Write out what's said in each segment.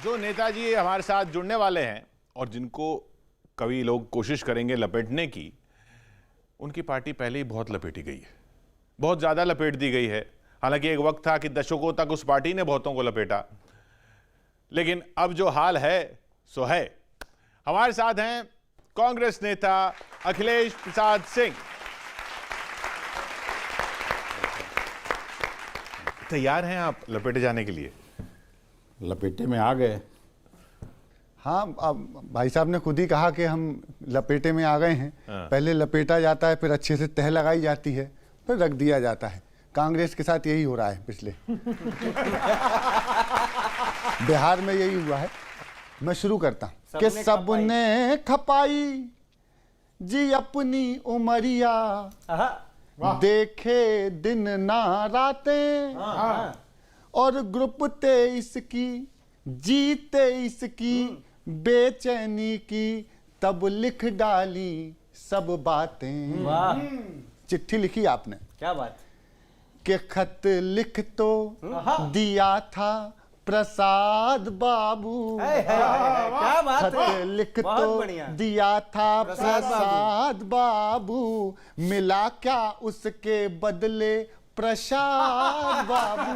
जो नेताजी हमारे साथ जुड़ने वाले हैं और जिनको कभी लोग कोशिश करेंगे लपेटने की, उनकी पार्टी पहले ही बहुत लपेटी गई है, बहुत ज़्यादा लपेट दी गई है। हालांकि एक वक्त था कि दशकों तक उस पार्टी ने बहुतों को लपेटा, लेकिन अब जो हाल है सो है। हमारे साथ हैं कांग्रेस नेता अखिलेश प्रसाद सिंह। तैयार हैं आप लपेटे जाने के लिए? लपेटे में आ गए। हाँ, अब भाई साहब ने खुद ही कहा कि हम लपेटे में आ गए हैं। पहले लपेटा जाता है, फिर अच्छे से तह लगाई जाती है, फिर रख दिया जाता है। कांग्रेस के साथ यही हो रहा है पिछले बिहार में यही हुआ है। मैं शुरू करता हूँ कि सबने खपाई जी अपनी उमरिया, देखे दिन ना रातें, और ग्रुप 23 की जीते इसकी बेचैनी की, तब लिख डाली सब बातें। चिट्ठी लिखी आपने, क्या बात कि खत लिख तो दिया था प्रसाद बाबू, क्या बात खत है, लिख बहुत तो बढ़िया। दिया था प्रसाद बाबू, मिला क्या उसके बदले प्रसाद बाबू।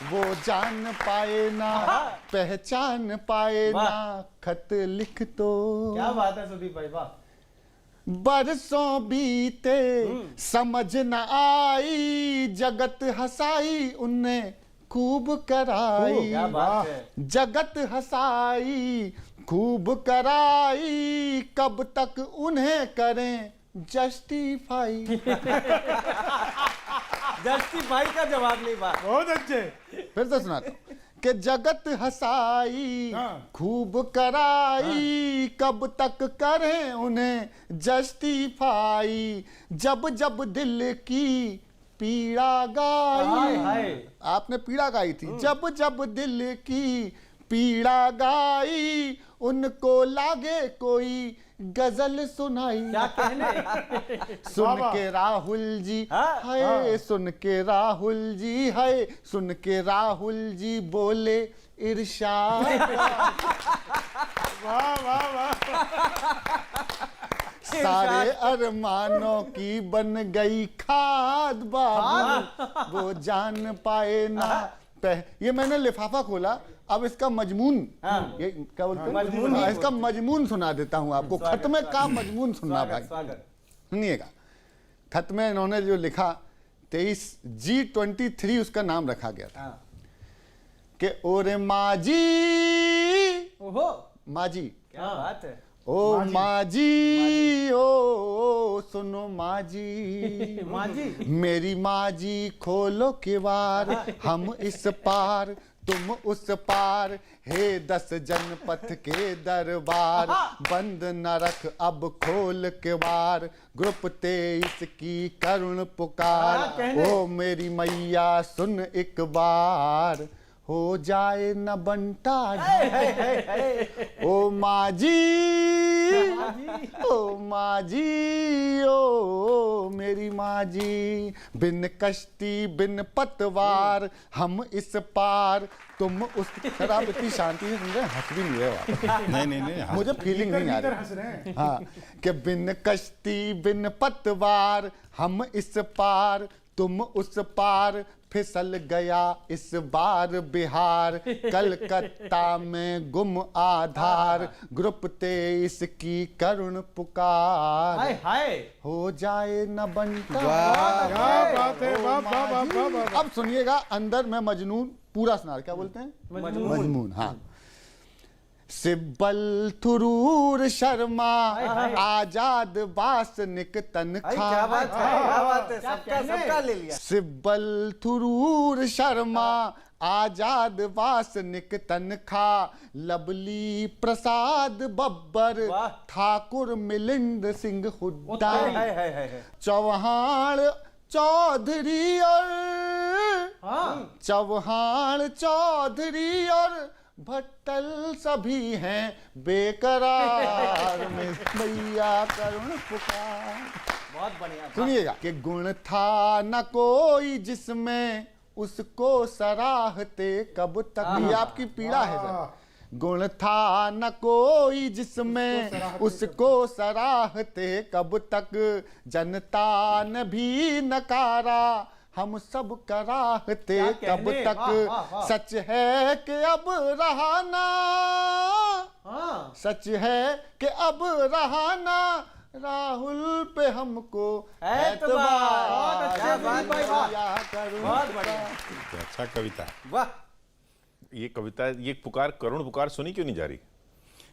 वो जान पाए ना पहचान पाए ना, खत लिख तो। क्या बात है सुदीप भाई, वाह। बरसों बीते समझ न आई, जगत हंसाई उनने खूब कराई। क्या बात है। जगत हंसाई खूब कराई, कब तक उन्हें करें जस्टिफाई। जस्टिफाई का जवाब नहीं, बात बहुत अच्छे। फिर से सुनाता हूं कि जगत हंसाई खूब कराई, कब तक करें उन्हें जस्टिफाई। जब जब दिल की पीड़ा गाई, आपने पीड़ा गाई थी, जब जब दिल की पीड़ा गाई, उनको लागे कोई गजल सुनाई। क्या कहने। सुन के राहुल जी है, सुन के राहुल जी है, सुन के राहुल जी बोले इरशाद। वाह वाह वाह। सारे अरमानों की बन गई खाद बाबू, वो जान पाए ना ये मैंने लिफाफा खोला, अब इसका मजमून, ये क्या बोलते हैं, मजमून ही इसका मजमून सुना देता हूं आपको। खत में का मजमून सुनना भाई, सुनिएगा। खत में इन्होंने जो लिखा 23G23 उसका नाम रखा गया था कि ओरे माजी, ओहो माजी, क्या बात है। ओ माजी, ओ सुनो माजी, माजी, मेरी माजी खोलो किवार, हम इस पार तुम उस पार, हे 10 जनपथ के दरबार, बंद न रख अब खोल किवार, ग्रुप 23 की करुण पुकार, ओ मेरी मैया सुन एक बार, हो जाए न बंटा ओ माजी, ओ माजी, ओ मेरी माजी, बिन कश्ती बिन पतवार, हम इस पार तुम उस। सर आप इतनी शांति से सुन रहे हैं, हंस भी नहीं रहे। नहीं मुझे फीलिंग नहीं आ रही। हाँ, कि बिन कश्ती बिन पतवार, हम इस पार तुम उस पार, फिसल गया इस बार बिहार, कलकत्ता में गुम आधार, ग्रुप 23 की करुण पुकार, हाय हाय, हो जाए न बनता। क्या बात है, वाह वाह वाह वाह वाह। अब सुनिएगा, अंदर में मजनून पूरा सुना, क्या बोलते हैं, मजमून। हाँ, सिब्बल थुरूर शर्मा, आजाद बासनिक तनखा। क्या बात है, क्या बात है, सबका ले लिया। सिब्बल थुरूर शर्मा, आजाद वासनिक तनखा, लवली प्रसाद बब्बर, ठाकुर मिलिंद सिंह हुड्डा, चौहान चौधरी और चौहान चौधरी और भट्टल सभी हैं बेकरार, में मैया करुण पुकार। बहुत बढ़िया। सुनिएगा कि गुण था न कोई जिसमें उसको सराहते कब तक। ये आपकी पीड़ा है सर। गुण था न कोई जिसमें उसको सराहते कब तक, जनता ने भी नकारा हम सब कराहते क्या कब कहने? तक। वाह, वाह, वाह। सच है कि अब रहा ना, हाँ सच है कि अब रहा ना राहुल पे हमको एतबार। बहुत अच्छे एतबार भाई, वाह। या करूं। बहुत बढ़िया। तो अच्छा कविता है। वाह ये कविता, ये पुकार, करुण पुकार सुनी क्यों नहीं जा रही?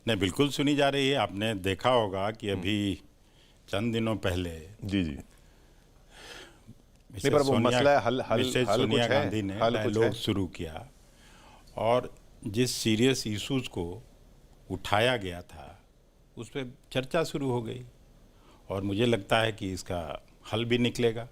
नहीं, बिल्कुल सुनी जा रही है। आपने देखा होगा कि अभी चंद दिनों पहले जी जी। मिसेस पर वो सोनिया- मसला है, हल मिसेस कुछ सोनिया है, गांधी ने हल कुछ डायलॉग है। शुरू किया और जिस सीरियस इश्यूज को उठाया गया था उस पर चर्चा शुरू हो गई और मुझे लगता है कि इसका हल भी निकलेगा।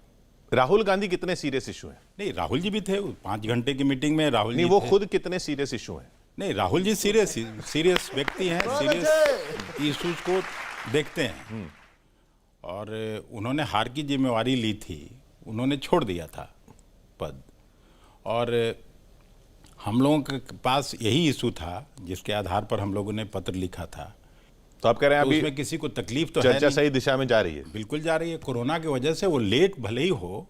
राहुल गांधी कितने सीरियस इशू हैं? नहीं, राहुल जी भी थे 5 घंटे की मीटिंग में। राहुल नहीं, जी वो थे। खुद कितने सीरियस इशू हैं? नहीं, राहुल जी सीरियस व्यक्ति हैं, सीरियस इश्यूज को देखते हैं और उन्होंने हार की जिम्मेवारी ली थी, उन्होंने छोड़ दिया था पद और हम लोगों के पास यही इशू था जिसके आधार पर हम लोगों ने पत्र लिखा था। तो आप कह रहे हैं तो अभी उसमें किसी को तकलीफ तो है चर्चा नहीं। सही दिशा में जा रही है? बिल्कुल जा रही है। कोरोना की वजह से वो लेट भले ही हो,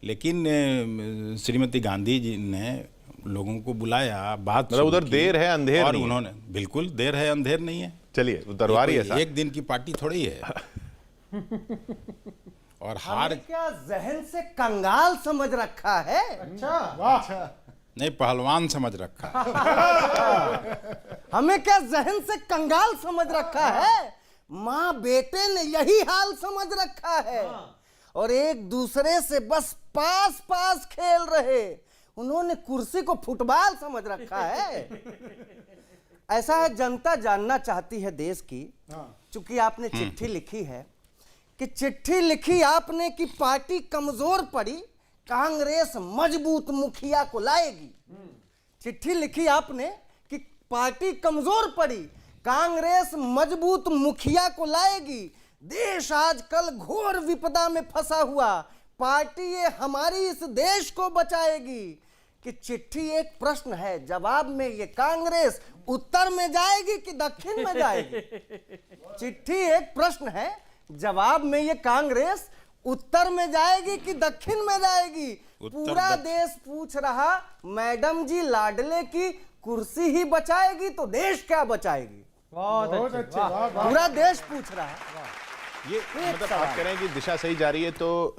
लेकिन श्रीमती गांधी जी ने लोगों को बुलाया, बात मतलब शुरू उधर की देर है, अंधेर और नहीं है। उन्होंने बिल्कुल देर है अंधेर नहीं है। चलिए, उतरवारी है साहब। एक दिन की पार्टी थोड़ी है। और हार हमें क्या जहन से कंगाल समझ रखा है? वाह नहीं, पहलवान समझ रखा। हमें क्या जहन से कंगाल समझ रखा है? माँ बेटे ने यही हाल समझ रखा है और एक दूसरे से बस पास पास खेल रहे। उन्होंने कुर्सी को फुटबॉल समझ रखा है। ऐसा है, जनता जानना चाहती है देश की, चूंकि आपने चिट्ठी लिखी है कि चिट्ठी लिखी आपने कि पार्टी कमजोर पड़ी, कांग्रेस मजबूत मुखिया को लाएगी। चिट्ठी लिखी आपने कि पार्टी कमजोर पड़ी, कांग्रेस मजबूत मुखिया को लाएगी। देश आजकल घोर विपदा में फंसा हुआ, पार्टी ये हमारी इस देश को बचाएगी। कि चिट्ठी एक प्रश्न है, जवाब में ये कांग्रेस उत्तर में जाएगी कि दक्षिण में जाएगी? चिट्ठी एक प्रश्न है, जवाब में ये कांग्रेस उत्तर में जाएगी कि दक्षिण में जाएगी? पूरा देश पूछ रहा, मैडम जी लाडले की कुर्सी ही बचाएगी तो देश क्या बचाएगी? बहुत अच्छे वाह वाह पूरा देश पूछ रहा है। ये मतलब आप कह रहे हैं कि दिशा सही जा रही है, तो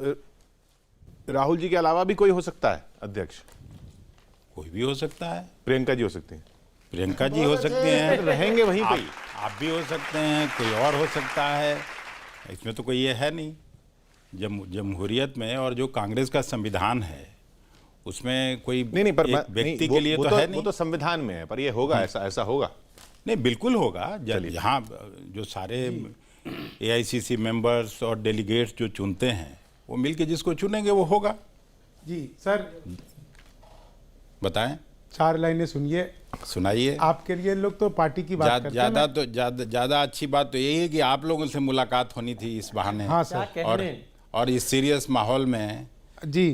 राहुल जी के अलावा भी कोई हो सकता है अध्यक्ष? कोई भी हो सकता है। प्रियंका जी हो सकती हैं? प्रियंका जी हो सकते हैं, रहेंगे वहीं पे ही। आप भी हो सकते हैं, कोई और हो सकता है। इसमें तो कोई ये है नहीं। जमहूरियत में और जो कांग्रेस का संविधान है उसमें कोई नहीं पर एक व्यक्ति के लिए वो तो है वो नहीं। तो संविधान में है, पर ये होगा, ऐसा होगा? नहीं, बिल्कुल होगा। यहाँ जो सारे AICC मेंबर्स और डेलीगेट्स जो चुनते हैं वो मिलके जिसको चुनेंगे वो होगा। जी सर, बताएं, 4 लाइनें सुनिए। सुनाइए। आपके लिए लोग तो पार्टी की बात करते हैं। ज्यादा अच्छी बात तो यही है कि आप लोगों से मुलाकात होनी थी इस बहाने। हाँ सर। और इस सीरियस माहौल में जी,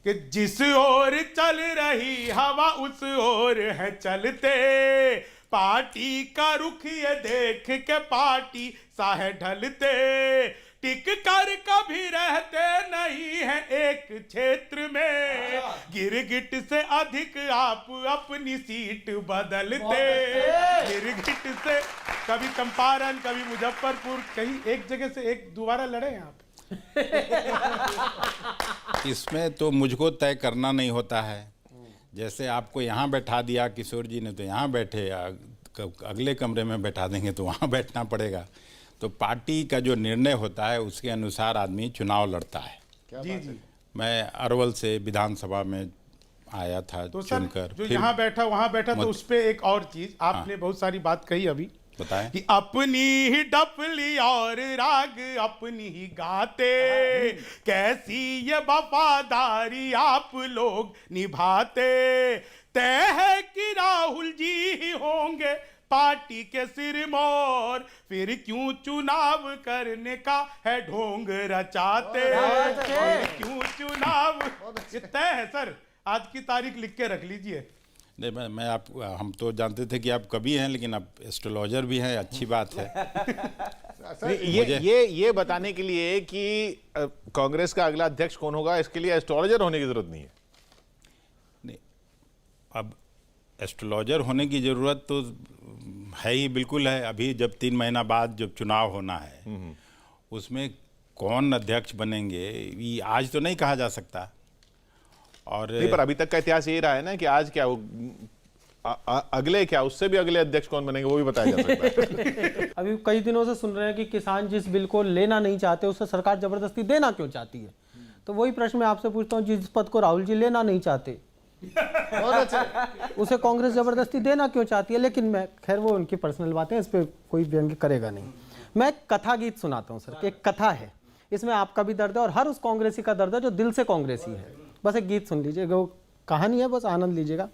कि जिस ओर चल रही हवा उस ओर है चलते, पार्टी का रुख ये देख के पार्टी सा है ढलते, टिक कर कभी रहते नहीं है एक क्षेत्र में, गिरगिट से अधिक आप अपनी सीट बदलते। गिरगिट से कभी चंपारण, कभी मुजफ्फरपुर, कहीं एक जगह से एक दोबारा लड़े हैं आप। इसमें तो मुझको तय करना नहीं होता है। जैसे आपको यहाँ बैठा दिया किशोर जी ने तो यहाँ बैठे, अगले कमरे में बैठा देंगे तो वहाँ बैठना पड़ेगा। तो पार्टी का जो निर्णय होता है उसके अनुसार आदमी चुनाव लड़ता है। जी जी। मैं अरवल से विधानसभा में आया था तो सर, चुनकर। जो फिर यहाँ बैठा वहां बैठा, तो उस पे एक और चीज आपने बहुत सारी बात कही अभी, बताएं। कि अपनी ही डफली और राग अपनी ही गाते, कैसी ये वफादारी आप लोग निभाते। तय है कि राहुल जी ही होंगे पार्टी के सिर मोर, फिर क्यों चुनाव करने का है ढोंग रचाते, फिर क्यों चुनाव। ये तय है सर, आज की तारीख लिख के रख लीजिए। नहीं, हम तो जानते थे कि आप कवि हैं, लेकिन आप एस्ट्रोलॉजर भी हैं, अच्छी बात है। ये बताने के लिए कि कांग्रेस का अगला अध्यक्ष कौन होगा, इसके लिए एस्ट्रोलॉजर होने की जरूरत नहीं है। नहीं, अब एस्ट्रोलॉजर होने की जरूरत तो है ही, बिल्कुल है। अभी जब 3 महीना बाद जब चुनाव होना है, उसमें कौन अध्यक्ष बनेंगे ये आज तो नहीं कहा जा सकता। और नहीं, पर अभी तक का इतिहास यही रहा है ना कि आज क्या अगले क्या उससे भी अगले अध्यक्ष कौन बनेंगे वो भी बताया जा सकता है। अभी कई दिनों से सुन रहे हैं कि किसान जिस बिल को लेना नहीं चाहते उसे सरकार जबरदस्ती देना क्यों चाहती है। तो वही प्रश्न मैं आपसे पूछता हूँ, जिस पद को राहुल जी लेना नहीं चाहते उसे कांग्रेस जबरदस्ती देना क्यों चाहती है। लेकिन मैं खैर वो उनकी पर्सनल बातें, इस पर कोई व्यंग्य करेगा नहीं। मैं कथा गीत सुनाता हूँ सर। एक कथा है, इसमें आपका भी दर्द है और हर उस कांग्रेसी का दर्द है जो दिल से कांग्रेसी है। बस एक गीत सुन लीजिएगा, वो कहानी है, बस आनंद लीजिएगा।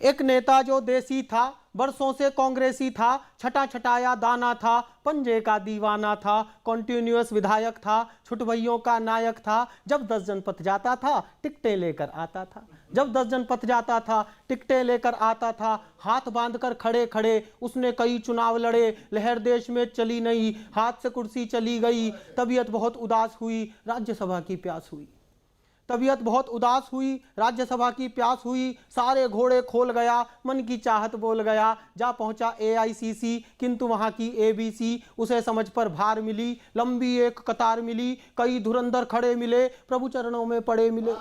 एक नेता जो देसी था, बरसों से कांग्रेसी था, छटा छटाया दाना था, पंजे का दीवाना था, कॉन्टिन्यूअस विधायक था, छुटभइयों का नायक था। जब 10 जनपद जाता था टिकटें लेकर आता था, जब 10 जनपद जाता था टिकटें लेकर आता था। हाथ बांधकर खड़े खड़े उसने कई चुनाव लड़े, लहर देश में चली नहीं, हाथ से कुर्सी चली गई। तबीयत बहुत उदास हुई, राज्यसभा की प्यास हुई। तबीयत बहुत उदास हुई, राज्यसभा की प्यास हुई। सारे घोड़े खोल गया, मन की चाहत बोल गया। जा पहुंचा AICC, किंतु वहां की ABC उसे समझ पर भार मिली। लंबी एक कतार मिली, कई धुरंधर खड़े मिले, प्रभु चरणों में पड़े मिले।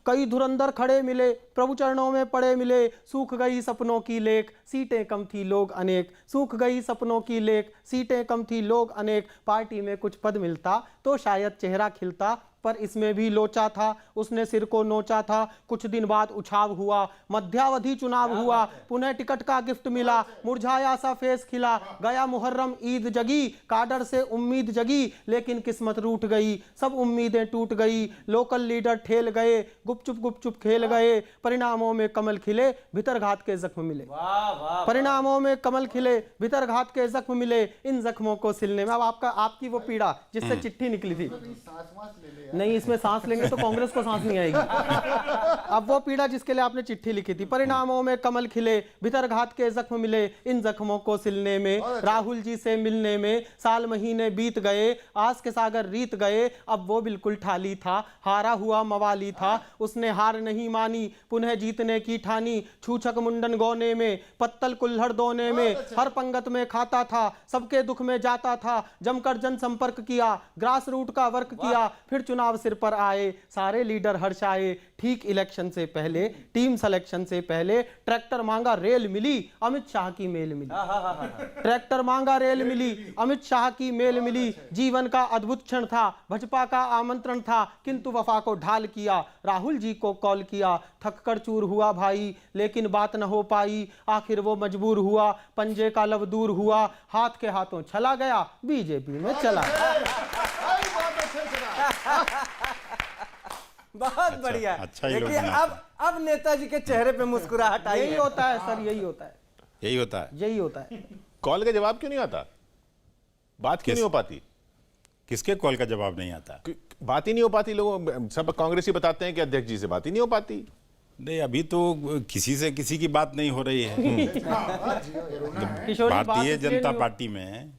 कई धुरंधर खड़े मिले, प्रभु चरणों में पड़े मिले। सूख गई सपनों की लेक, सीटें कम थी लोग अनेक। सूख गई सपनों की लेक, सीटें कम थी लोग अनेक। पार्टी में कुछ पद मिलता तो शायद चेहरा खिलता, पर इसमें भी लोचा था, उसने सिर को नोचा था। कुछ दिन बाद उछाव हुआ, मध्यावधि चुनाव हुआ, पुनः टिकट का गिफ्ट मिला। मुरझाया सा फेस खिला, गया मुहर्रम ईद जगी। काडर से उम्मीद जगी, लेकिन किस्मत रूठ गई, सब उम्मीदें टूट गई। लोकल लीडर ठेल गए, गुपचुप खेल गए। परिणामों में कमल खिले, भीतर घात के जख्म मिले। परिणामों में कमल खिले, भीतर घात के जख्म मिले। इन जख्मों को सिलने में अब आपकी वो पीड़ा जिससे चिट्ठी निकली थी, नहीं इसमें सांस लेंगे तो कांग्रेस को सांस नहीं आएगी। अब वो पीड़ा जिसके लिए आपने चिट्ठी लिखी थी। परिणामों में कमल खिले, भीतर घात के जख्म मिले। इन जख्मों को सिलने में, राहुल जी से मिलने में साल महीने बीत गए, आस के सागर रीत गए। अब वो बिल्कुल ठाली था, हारा हुआ मवाली था। उसने हार नहीं मानी, पुनः जीतने की ठानी। छूछक मुंडन गौने में, पत्तल कुल्हड़ दोने में, हर पंगत में खाता था, सबके दुख में जाता था। जमकर जनसंपर्क किया, ग्रास रूट का वर्क किया। फिर चुनाव सिर पर आए, सारे लीडर हर्षाए। ठीक इलेक्शन से पहले, टीम सिलेक्शन से पहले, ट्रैक्टर मांगा रेल मिली, अमित शाह की मेल मिली। ट्रैक्टर मांगा रेल मिली, अमित शाह की मेल मिली। जीवन का अद्भुत क्षण था, भाजपा का आमंत्रण था, किंतु वफा को ढाल किया। राहुल जी को कॉल किया, थककर चूर हुआ भाई, लेकिन बात न हो पाई। आखिर वो मजबूर हुआ, पंजे का लब दूर हुआ। हाथ के हाथों चला गया, बीजेपी में चला गया। बहुत बढ़िया। अच्छा ही लोग देखिए अब नेताजी के चेहरे पे मुस्कुराहट आई। यही होता है सर, यही होता है, यही होता है। यही होता है। कॉल का जवाब क्यों नहीं आता? बात क्यों नहीं हो पाती? किसके कॉल का जवाब नहीं आता? बात ही नहीं हो पाती। लोग सब कांग्रेसी बताते हैं कि अध्यक्ष जी से बात ही नहीं हो पाती। नहीं, अभी तो किसी से किसी की बात नहीं हो रही है। किशोर जी, बात भारतीय इसलिए जनता नहीं हो- पार्टी में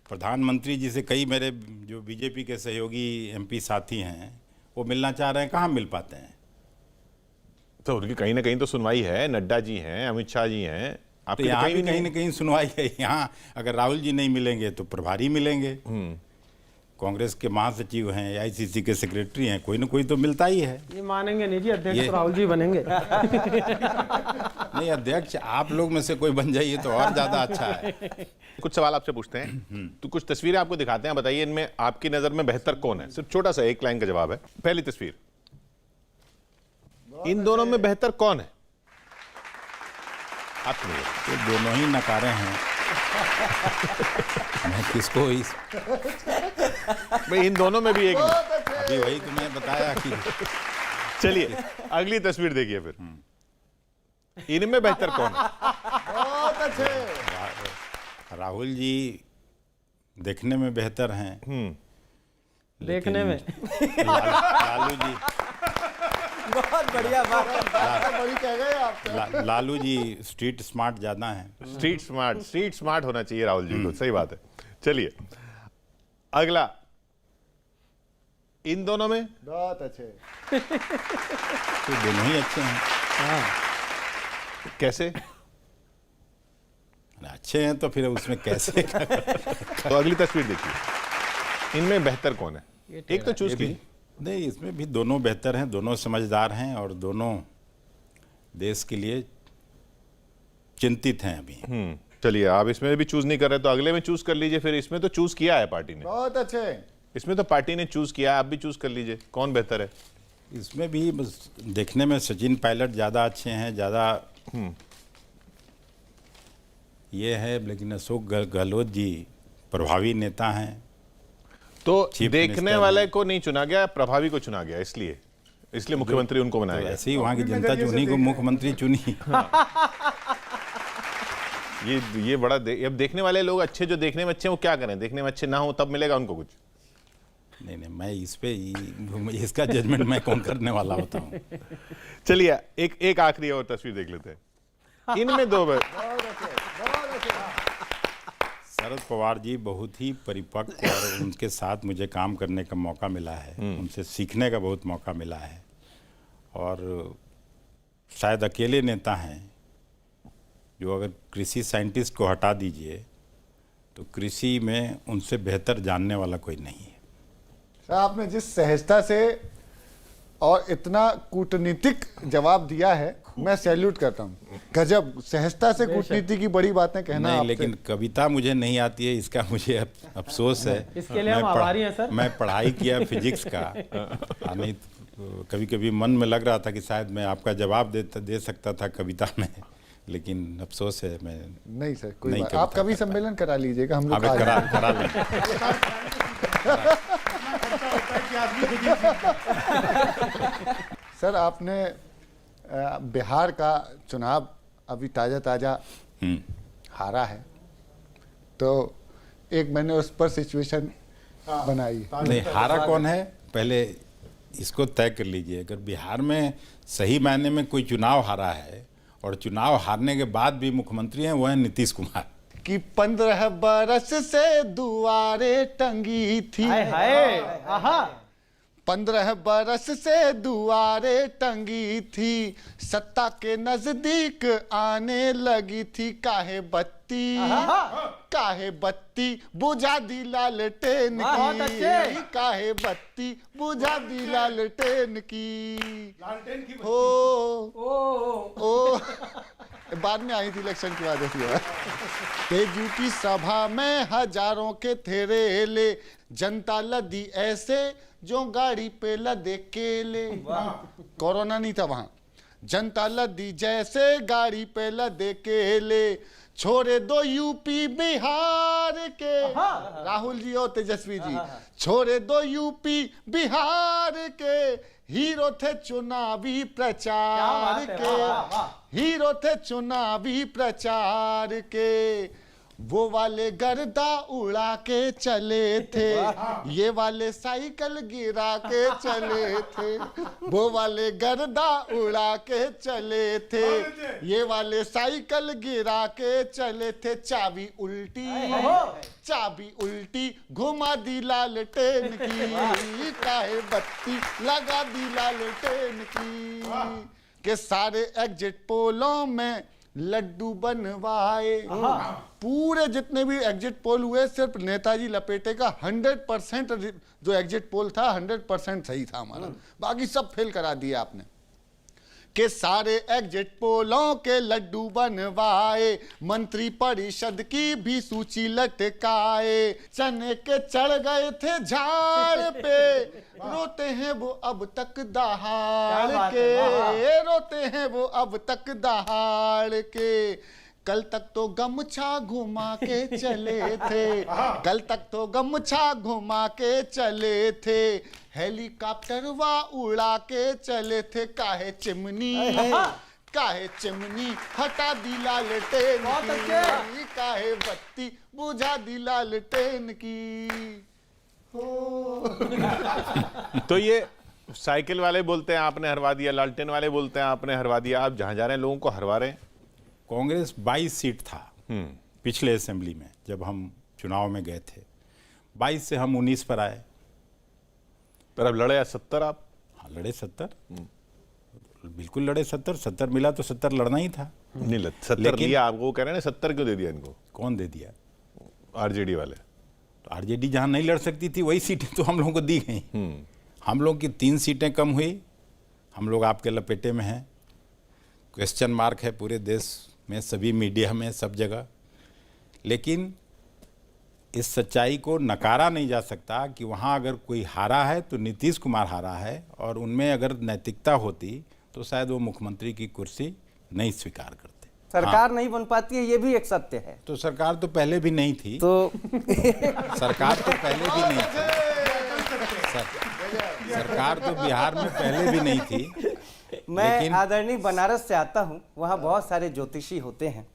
प्रधानमंत्री जी से कई मेरे जो बीजेपी के सहयोगी MP साथी हैं वो मिलना चाह रहे हैं, कहाँ मिल पाते हैं? तो उनकी कहीं ना कहीं तो सुनवाई है। नड्डा जी हैं, अमित शाह जी हैं, तो आपके यहाँ भी नहीं कहीं ना कहीं सुनवाई है। यहाँ अगर राहुल जी नहीं मिलेंगे तो प्रभारी मिलेंगे, कांग्रेस के महासचिव हैं, AICC के सेक्रेटरी हैं, कोई ना कोई तो मिलता ही है। ये मानेंगे नहीं जी, अध्यक्ष ये- तो राहुल जी बनेंगे। नहीं, अध्यक्ष आप लोग में से कोई बन जाइए तो और ज्यादा अच्छा है। कुछ सवाल आपसे पूछते हैं, तो कुछ तस्वीरें आपको दिखाते हैं। बताइए इनमें आपकी नजर में बेहतर कौन है? सिर्फ छोटा सा एक लाइन का जवाब है। पहली तस्वीर, इन दोनों में बेहतर कौन है? आप सुनिए। ये दोनों ही नकारे हैं। मैं किसको भाई इन दोनों में भी एक नहीं। अभी वही तुम्हें बताया कि चलिए अगली तस्वीर देखिए फिर। इनमें बेहतर कौन है? बहुत अच्छे। राहुल जी देखने में बेहतर हैं, देखने में लालू जी बहुत बढ़िया बात है। बड़ी कह गए आप। लालू जी स्ट्रीट स्मार्ट ज़्यादा हैं। स्ट्रीट स्मार्ट होना चाहिए राहुल जी को, सही बात है। चलिए अगला, इन दोनों में बहुत अच्छे। तो दोनों ही अच्छे हैं। कैसे? अच्छे हैं तो फिर उसमें कैसे तो अगली तस्वीर देखिए, इनमें बेहतर कौन है? एक तो चूज कीजिए। नहीं, इसमें भी दोनों बेहतर हैं, दोनों समझदार हैं और दोनों देश के लिए चिंतित हैं अभी। चलिए, आप इसमें भी चूज नहीं कर रहे तो अगले में चूज कर लीजिए। फिर इसमें तो चूज किया है पार्टी ने, बहुत अच्छे। इसमें तो पार्टी ने चूज किया है, आप भी चूज कर लीजिए कौन बेहतर है। इसमें भी बस देखने में सचिन पायलट ज़्यादा अच्छे हैं, ज़्यादा ये है, लेकिन अशोक गहलोत जी प्रभावी नेता हैं। तो चीफ देखने मिनिस्टर वाले हैं। को नहीं चुना गया, प्रभावी को चुना गया, इसलिए मुख्यमंत्री उनको बनाया तो गया। ऐसे ही वहाँ की जनता चुनी को मुख्यमंत्री चुनी। ये बड़ा अब देखने वाले लोग अच्छे, जो देखने में अच्छे वो क्या करें, देखने में अच्छे ना हो तब मिलेगा उनको कुछ। नहीं, मैं इस पे इसका जजमेंट मैं कौन करने वाला होता हूँ। चलिए एक आखिरी और तस्वीर देख लेते हैं। इनमें दो शरद पवार जी बहुत ही परिपक्व और उनके साथ मुझे काम करने का मौका मिला है, उनसे सीखने का बहुत मौका मिला है और शायद अकेले नेता हैं जो अगर कृषि साइंटिस्ट को हटा दीजिए तो कृषि में उनसे बेहतर जानने वाला कोई नहीं है। सर, आपने जिस सहजता से और इतना कूटनीतिक जवाब दिया है, मैं सैल्यूट करता हूँ। गजब सहजता से कूटनीति की बड़ी बातें कहना नहीं, आपसे। लेकिन कविता मुझे नहीं आती है, इसका मुझे अफसोस है। इसके लिए हम आभारी हैं सर। मैं पढ़ाई किया फिजिक्स का, नहीं कभी कभी मन में लग रहा था कि शायद मैं आपका जवाब दे सकता था कविता में, लेकिन अफसोस है मैं नहीं सर, कोई नहीं बात। कविता आप कभी करता। सम्मेलन करा लीजिएगा, हम लोग हमें खा करा लेंगे। सर, आपने बिहार का चुनाव अभी ताज़ा हारा है, तो एक मैंने उस पर सिचुएशन बनाई। नहीं, हारा कौन है पहले इसको तय कर लीजिए। अगर बिहार में सही मायने में कोई चुनाव हारा है और चुनाव हारने के बाद भी मुख्यमंत्री हैं, वो है नीतीश कुमार। कि 15 बरस से दुआरे टंगी थी, हाय हाय, आहा, 15 बरस से दुआरे टंगी थी, सत्ता के नजदीक आने लगी थी, काहे बत्ती बुझा दी लालटेन बहुत की, अच्छे। काहे बत्ती बुझा दी लालटेन की। हो ओ बाद में आई थी इलेक्शन की वजह से। तेजू की सभा में हजारों के थे रेले, जनता लदी ऐसे जो गाड़ी पे लदे केले। कोरोना नहीं था वहां, जनता लदी जैसे गाड़ी पे लदे केले, छोड़े दो यूपी बिहार के, राहुल जी और तेजस्वी जी, छोड़े दो यूपी बिहार के, हीरो थे चुनावी प्रचार के, हीरो थे चुनावी प्रचार के, वो वाले गर्दा उड़ा के चले थे, ये वाले साइकिल गिरा के चले थे, वो वाले गर्दा उड़ा के चले थे, ये वाले साइकिल गिरा के चले थे, चाबी उल्टी घुमा दी लालटेन की, काहे बत्ती लगा दी लालटेन की, के सारे एग्जिट पोलों में लड्डू बनवाए। पूरे जितने भी एग्जिट पोल हुए, सिर्फ नेताजी लपेटे का 100% जो एग्जिट पोल था 100% सही था हमारा, बाकी सब फेल करा दिया आपने। के सारे एग्जिट पोलों के लड्डू बनवाए, मंत्री परिषद की भी सूची लटकाए, चने के चढ़ गए थे झाड़ पे, रोते हैं वो अब तक दहाड़ के, रोते हैं वो अब तक दहाड़ के, कल तक तो गमछा घुमा के चले थे, कल तक तो गमछा घुमा के चले थे, हेलीकॉप्टर उड़ा के चले थे, काहे चिमनी हटा दी लालटेन की, काहे बत्ती बुझा दी लालटेन की। तो ये साइकिल वाले बोलते हैं आपने हरवा दिया, लालटेन वाले बोलते हैं आपने हरवा दिया, आप जहां जा रहे हैं लोगों को हरवा रहे हैं। कांग्रेस 22 सीट था पिछले असेंबली में, जब हम चुनाव में गए थे 22 से हम 19 पर आए। पर अब लड़े 70 आप। हाँ, लड़े 70, बिल्कुल लड़े 70 मिला तो 70 लड़ना ही था। नहीं 70 लिया आपको, कह रहे हैं 70 क्यों दे दिया इनको? कौन दे दिया? आरजेडी वाले। तो आरजेडी जहां नहीं लड़ सकती थी वही सीटें तो हम लोगों को दी गई। हम लोग की 3 सीटें कम हुई, हम लोग आपके लपेटे में हैं। क्वेश्चन मार्क है पूरे देश में, सभी मीडिया में, सब जगह। लेकिन इस सच्चाई को नकारा नहीं जा सकता कि वहाँ अगर कोई हारा है तो नीतीश कुमार हारा है, और उनमें अगर नैतिकता होती तो शायद वो मुख्यमंत्री की कुर्सी नहीं स्वीकार करते। सरकार नहीं बन पाती है, ये भी एक सत्य है। तो सरकार तो पहले भी नहीं थी, तो सरकार तो पहले भी नहीं थी, सरकार तो बिहार में पहले भी नहीं थी। मैं आदरणीय बनारस से आता हूँ, वहाँ बहुत सारे ज्योतिषी होते हैं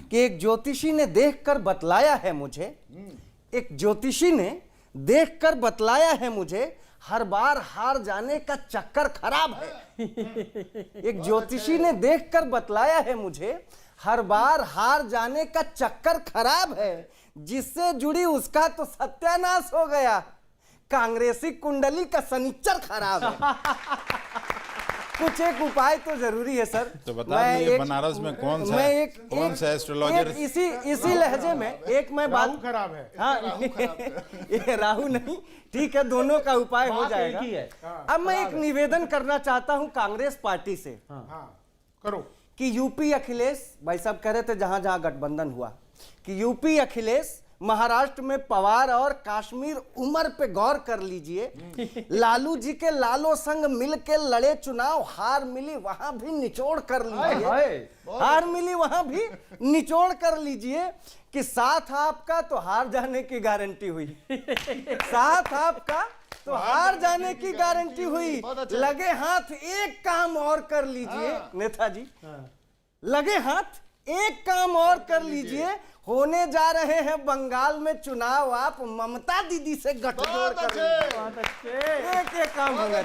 कि एक ज्योतिषी ने देखकर बतलाया है मुझे, एक ज्योतिषी ने देखकर बतलाया है मुझे, हर बार हार जाने का चक्कर खराब है। एक ज्योतिषी ने देखकर बतलाया है मुझे, हर बार हार जाने का चक्कर खराब है, जिससे जुड़ी उसका तो सत्यानाश हो गया। कांग्रेसी कुंडली का सनीचर खराब है। कुछ एक उपाय तो जरूरी है सर। तो बता दीजिए बनारस में कौन सा एस्ट्रोलॉजर इसी लहजे में एक मैं बात खराब है। हाँ ये राहु नहीं, ठीक है, दोनों का उपाय हो जाएगा। अब मैं एक निवेदन करना चाहता हूं कांग्रेस पार्टी से। हाँ करो। कि यूपी अखिलेश भाई साहब कह रहे थे जहां जहां गठबंधन हुआ, कि यूपी अखिलेश, महाराष्ट्र में पवार और कश्मीर उमर पे गौर कर लीजिए। लालू जी के लालो संग मिलके लड़े चुनाव, हार मिली वहां भी निचोड़ कर लीजिए, हार मिली वहां भी निचोड़ कर लीजिए। कि साथ आपका तो हार जाने की गारंटी हुई, साथ आपका तो हार जाने की गारंटी हुई। लगे हाथ एक काम और कर लीजिए नेताजी, लगे हाथ एक काम और कर लीजिए। होने जा रहे हैं बंगाल में चुनाव, आप ममता दीदी से गठजोड़ कर लीजिए। एक काम होगा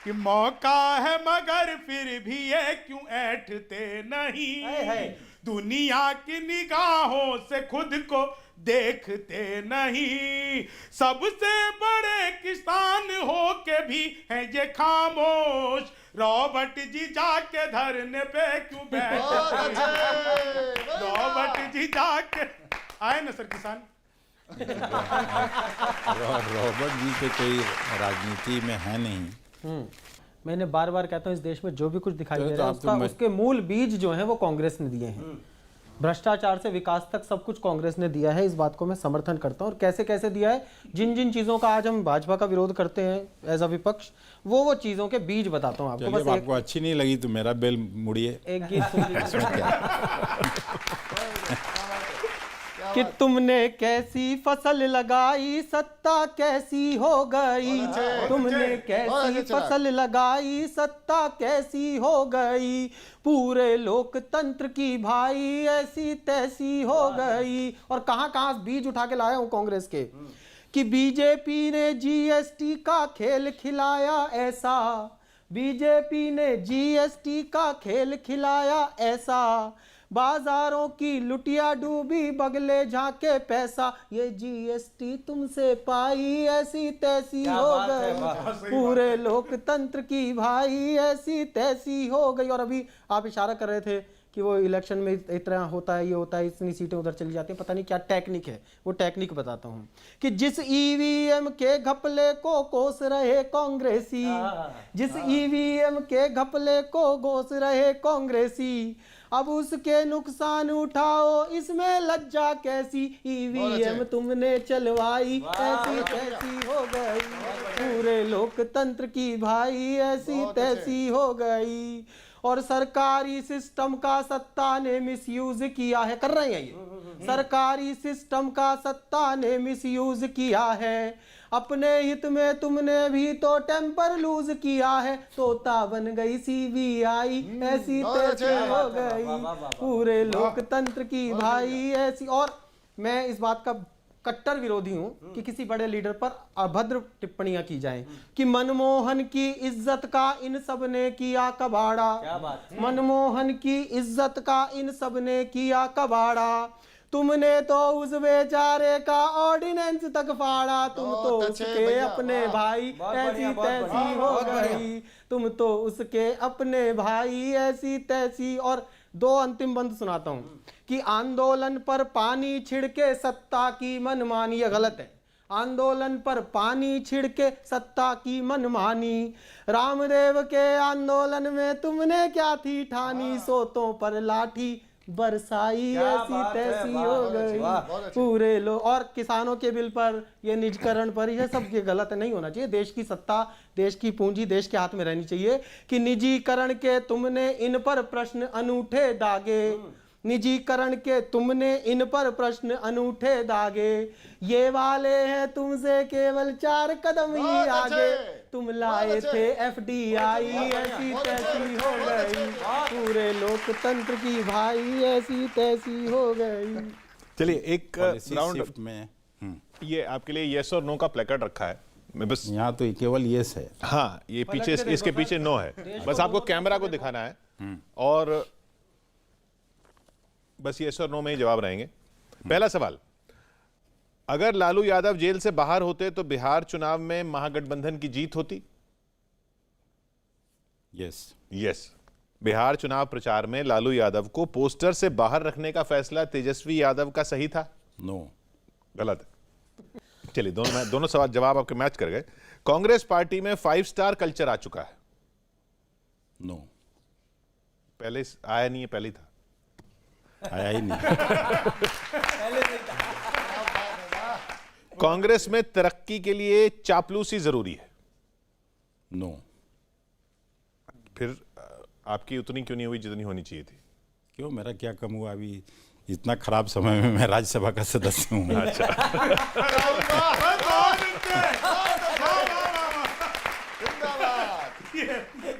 कि मौका है मगर फिर भी ये क्यों ऐठते नहीं, दुनिया की निगाहों से खुद को देखते नहीं। सबसे बड़े किसान हो के भी हैं ये खामोश, रॉबर्ट जी जाके धरने पे क्यों बैठे, रॉबर्ट जी जाके आए ना सर किसान। रॉबर्ट जी तो कोई राजनीति में है नहीं। मैंने बार बार कहता हूँ इस देश में जो भी कुछ दिखाई दे रहा है उसके मूल बीज जो हैं वो कांग्रेस ने दिए हैं। भ्रष्टाचार से विकास तक सब कुछ कांग्रेस ने दिया है, इस बात को मैं समर्थन करता हूँ। और कैसे कैसे दिया है, जिन जिन चीज़ों का आज हम भाजपा का विरोध करते हैं एज अ विपक्ष, वो चीज़ों के बीज बताता हूँ आपको। बस आपको अच्छी नहीं लगी तो मेरा बेल मुड़िए, एक गीत सुन लीजिए कि तुमने कैसी फसल लगाई सत्ता कैसी हो गई, तुमने कैसी फसल लगाई सत्ता कैसी हो गई, पूरे लोकतंत्र की भाई ऐसी तैसी हो गई। और कहां कहां बीज उठा के लाया हूं कांग्रेस के, कि बीजेपी ने जीएसटी का खेल खिलाया ऐसा, बीजेपी ने जीएसटी का खेल खिलाया ऐसा, बाजारों की लुटिया डूबी बगले झाके पैसा, ये जीएसटी तुमसे पाई ऐसी तैसी हो गई, पूरे लोकतंत्र की भाई ऐसी तैसी हो गई। और अभी आप इशारा कर रहे थे कि वो इलेक्शन में इतना होता है, ये होता है, इतनी सीटें उधर चली जाती हैं, पता नहीं क्या टेक्निक है। वो टेक्निक बताता हूँ कि जिस ईवीएम के घपले को कोस रहे कांग्रेसी, जिस ईवीएम के घपले को कोस रहे कांग्रेसी, अब उसके नुकसान उठाओ इसमें लज्जा कैसी, ईवीएम तुमने चलवाई ऐसी तैसी हो गई, पूरे लोकतंत्र की भाई ऐसी तैसी हो गई। और सरकारी सिस्टम का सत्ता ने मिसयूज किया है, कर रहे हैं ये, सरकारी सिस्टम का सत्ता ने मिसयूज किया है, अपने हित में तुमने भी तो टेम्पर लूज किया है, तोता बन गई सीबीआई, ऐसी तैसी हो गई पूरे लोकतंत्र की भाई ऐसी। और मैं इस बात का कट्टर विरोधी हूं कि किसी बड़े लीडर पर अभद्र टिप्पणियां की जाएं कि मनमोहन की इज्जत का इन सब ने किया कबाड़ा, मनमोहन की इज्जत का इन सब ने किया कबाड़ा, तुमने तो उस बेचारे का ऑर्डिनेंस तक फाड़ा, तुम तो उसके अपने भाई ऐसी तैसी हो गई, तुम तो उसके अपने भाई ऐसी तैसी। और दो अंतिम बंद सुनाता हूं कि आंदोलन पर पानी छिड़के सत्ता की मनमानी, यह गलत है, आंदोलन पर पानी छिड़के सत्ता की मनमानी, रामदेव के आंदोलन में तुमने क्या थी ठानी, सोतों पर लाठी बरसाई ऐसी तैसी हो गई पूरे लोग। और किसानों के बिल पर, ये निजकरण पर, यह सब ये गलत नहीं होना चाहिए। देश की सत्ता, देश की पूंजी देश के हाथ में रहनी चाहिए। कि निजीकरण के तुमने इन पर प्रश्न अनूठे दागे, निजीकरण के तुमने इन पर प्रश्न अनूठे दागे, ये वाले हैं तुमसे केवल 4 कदम ही आगे, तुम लाए थे एफडीआई ऐसी तैसी हो गई पूरे लोकतंत्र की भाई ऐसी तैसी हो गई। चलिए एक पॉलिसी राउंड शिफ्ट में ये आपके लिए यस और नो का प्लेकार्ड रखा है, मैं बस यहाँ तो केवल यस है। हाँ, ये पीछे इसके पीछे नो है, बस आपको कैमरा को दिखाना है और बस यस और नो में ही जवाब रहेंगे। पहला सवाल, अगर लालू यादव जेल से बाहर होते तो बिहार चुनाव में महागठबंधन की जीत होती? यस। यस। बिहार चुनाव प्रचार में लालू यादव को पोस्टर से बाहर रखने का फैसला तेजस्वी यादव का सही था? नो। गलत है। चलिए दोनों सवाल जवाब आपके मैच कर गए। कांग्रेस पार्टी में 5 स्टार कल्चर आ चुका है? नो। पहले आया नहीं है, पहले ही था। आया ही नहीं। कांग्रेस में तरक्की के लिए चापलूसी जरूरी है? नो। फिर आपकी उतनी क्यों नहीं हुई जितनी होनी चाहिए थी? क्यों, मेरा क्या कम हुआ? अभी इतना खराब समय में मैं राज्यसभा का सदस्य हूँ।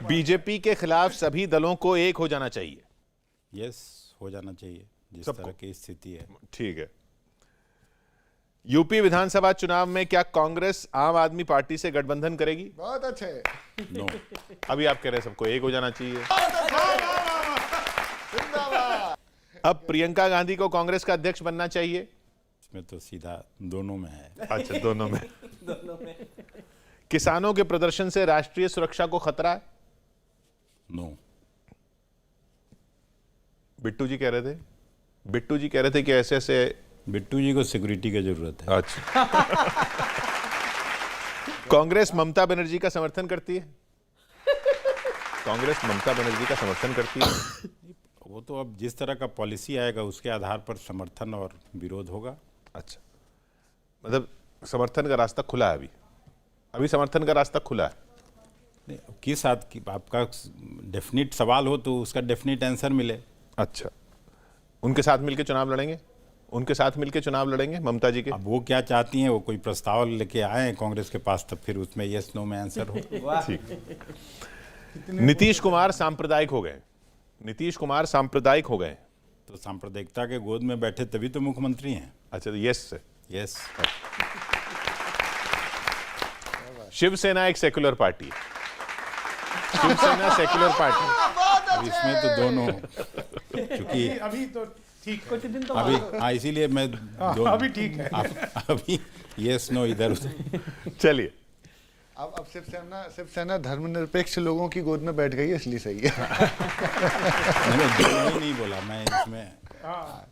बीजेपी के खिलाफ सभी दलों को एक हो जाना चाहिए? यस, हो जाना चाहिए जिस सबको। तरह की स्थिति है। ठीक है। यूपी विधानसभा चुनाव में क्या कांग्रेस आम आदमी पार्टी से गठबंधन करेगी? बहुत अच्छे। नो। अभी आप कह रहे हैं सबको एक हो जाना चाहिए। अब प्रियंका गांधी को कांग्रेस का अध्यक्ष बनना चाहिए? इसमें तो सीधा दोनों में है। अच्छा, दोनों में। किसानों के प्रदर्शन से राष्ट्रीय सुरक्षा को खतरा है? नो। बिट्टू जी कह रहे थे कि ऐसे ऐसे। बिट्टू जी को सिक्योरिटी की जरूरत है। अच्छा। कांग्रेस ममता बनर्जी का समर्थन करती है? कांग्रेस ममता बनर्जी का समर्थन करती है? वो तो अब जिस तरह का पॉलिसी आएगा उसके आधार पर समर्थन और विरोध होगा। अच्छा, मतलब समर्थन का रास्ता खुला है? अभी समर्थन का रास्ता खुला है? नहीं, किस हाथ की आपका डेफिनेट सवाल हो तो उसका डेफिनेट आंसर मिले। अच्छा, उनके साथ मिलकर चुनाव लड़ेंगे? उनके साथ मिलकर चुनाव लड़ेंगे ममता जी के? अब वो क्या चाहती हैं, वो कोई प्रस्ताव लेके आए कांग्रेस के पास, तब फिर उसमें यस नो में आंसर हो। ठीक। नीतीश कुमार सांप्रदायिक हो गए? नीतीश कुमार सांप्रदायिक हो गए तो सांप्रदायिकता के गोद में बैठे तभी तो मुख्यमंत्री हैं। अच्छा, तो यस से। यस। शिवसेना एक सेक्युलर पार्टी है? Shiv Sena secular party? अब इसमें तो दोनों, क्योंकि अभी तो ठीक है। कुछ दिन तो अभी हाँ, इसीलिए मैं अभी ठीक है। अभी यस नो इधर उधर। चलिए, अब शिवसेना धर्मनिरपेक्ष लोगों की गोद में बैठ गई है, इसलिए सही है। मैंने दोनों नहीं बोला मैं इसमें।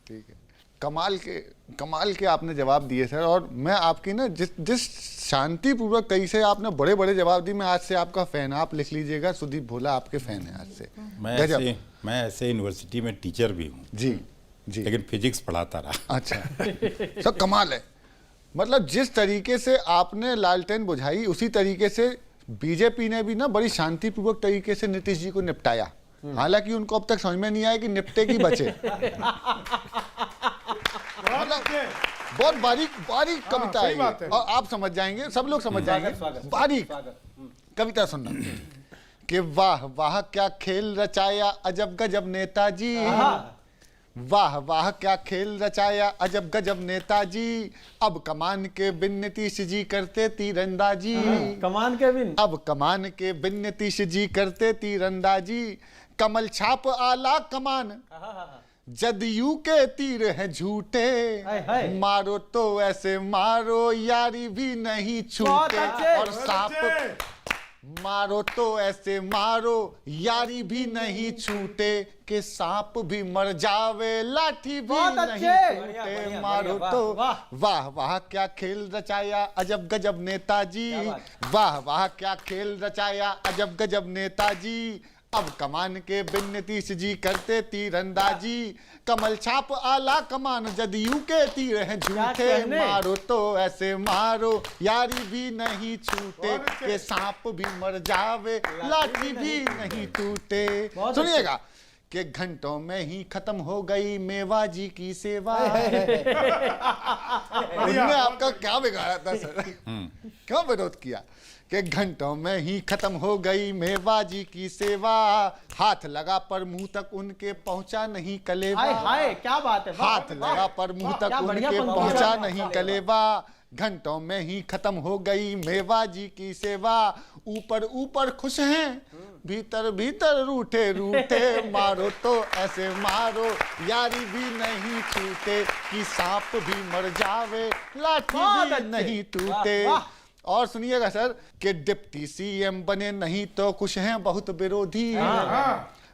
ठीक है। कमाल के आपने जवाब दिए सर। और मैं आपकी ना जिस शांतिपूर्वक कई से आपने बड़े बड़े जवाब दिए, मैं आज से आपका फैन। आप लिख लीजिएगा, सुदीप भोला आपके फैन है आज से। मैं ऐसे यूनिवर्सिटी में टीचर भी हूँ जी जी, लेकिन फिजिक्स पढ़ाता रहा। अच्छा सब कमाल है। मतलब जिस तरीके से आपने लालटेन बुझाई, उसी तरीके से बीजेपी ने भी ना बड़ी शांतिपूर्वक तरीके से नीतीश जी को निपटाया। हालांकि उनको अब तक समझ में नहीं आया कि निपटे की बचे। बहुत बारीक बारीक कविता है सही बात ये। है। और आप समझ जाएंगे, सब लोग समझ जाएंगे। बारीक कविता सुनना कि वाह वाह क्या खेल रचाया अजब गजब नेताजी, वाह वाह क्या खेल रचाया अजब गजब नेताजी, अब कमान के बिन नीतीश जी करते तीरंदाजी, कमान के बिन अब कमान के बिन नीतीश जी करते तीरंदाजी, कमल छाप आला कमान जदयू के तीर हैं झूठे, हाय, हाय। मारो तो ऐसे मारो यारी भी नहीं बहुत छूटे, अच्छे। और सांप मारो तो ऐसे मारो यारी भी नहीं छूटे, कि सांप भी मर जावे लाठी भी बहुत नहीं अच्छे। छूटे, मारो तो वाह वाह क्या खेल रचाया अजब गजब नेताजी, वाह वाह क्या खेल रचाया अजब गजब नेताजी, अब कमान के बिन नीतीश जी करते तीरंदाजी, कमल छाप आला कमान जदयू के तीर हैं झूठे, कहने? मारो तो ऐसे मारो यारी भी नहीं छूटे, बहुत अच्छे। के सांप भी मर जावे लाठी भी नहीं टूटे। बहुत सुनिएगा कि घंटों में ही खत्म हो गई मेवा जी की सेवा। उन्होंने आपका क्या बिगाड़ा था सर? क्यों विरोध किया? कि घंटों में ही खत्म हो गई मेवा जी की सेवा, हाथ लगा पर मुंह तक उनके पहुंचा नहीं कलेवा, हाय हाय क्या बात है, वाह, हाथ वाह। लगा पर मुंह तक क्या बढ़िया उनके पंक्ति पहुंचा है। नहीं कलेवा, घंटों में ही खत्म हो गई मेवा जी की सेवा, ऊपर ऊपर खुश हैं भीतर भीतर रूठे रूठे, मारो तो ऐसे मारो यारी भी नहीं छूटे, कि सांप भी मर जावे लाठी बहुत भी अच्छे। नहीं टूटे। वाह, वाह। और सुनिएगा सर कि डिप्टी सीएम बने नहीं तो खुश हैं बहुत विरोधी,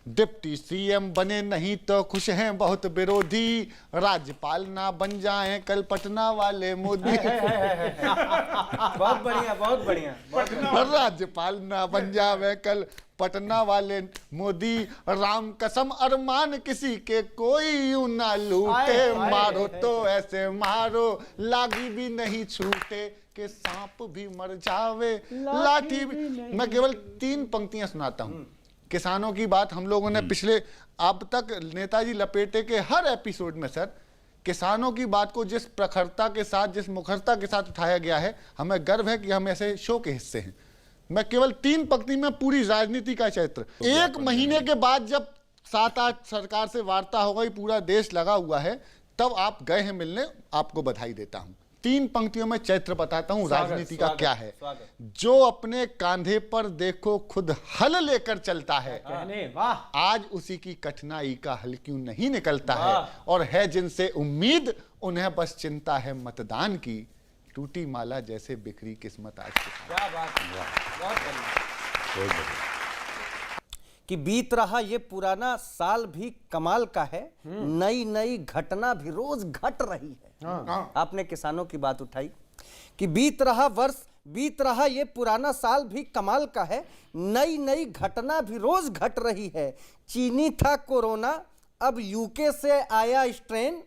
डिप्टी सीएम बने नहीं तो खुश हैं बहुत विरोधी, राज्यपाल ना बन जाएं कल पटना वाले मोदी, बहुत बढ़िया बहुत बढ़िया। राज्यपाल ना बन जावे कल पटना वाले मोदी, राम कसम अरमान किसी के कोई यूं ना लूटे, हाय, हाय, मारो तो ऐसे मारो लागी भी नहीं छूटे, के सांप भी मर जावे लाठी भी। मैं केवल 3 पंक्तियां सुनाता हूं। किसानों की बात हम लोगों ने पिछले अब तक नेताजी लपेटे के हर एपिसोड में सर किसानों की बात को जिस प्रखरता के साथ, जिस मुखरता के साथ उठाया गया है, हमें गर्व है कि हम ऐसे शो के हिस्से हैं। मैं केवल 3 पंक्ति में पूरी राजनीति का चित्र, 1 महीने के बाद जब 7-8 सरकार से वार्ता हो गई, पूरा देश लगा हुआ है, तब आप गए हैं मिलने, आपको बधाई देता हूं। 3 पंक्तियों में चैत्र बताता हूं राजनीति का क्या है। जो अपने कांधे पर देखो खुद हल लेकर चलता है, कहने वाह, आज उसी की कठिनाई का हल क्यों नहीं निकलता है, और है जिनसे उम्मीद उन्हें बस चिंता है मतदान की, टूटी माला जैसे बिखरी किस्मत आज के साथ। क्या बात है, बहुत बढ़िया। बहुत बढ़िया। कि बीत रहा ये पुराना साल भी कमाल का है, नई नई घटना भी रोज घट रही है। आपने किसानों की बात उठाई कि बीत रहा ये पुराना साल भी कमाल का है, नई नई घटना भी रोज घट रही है। चीनी था कोरोना, अब यूके से आया स्ट्रेन,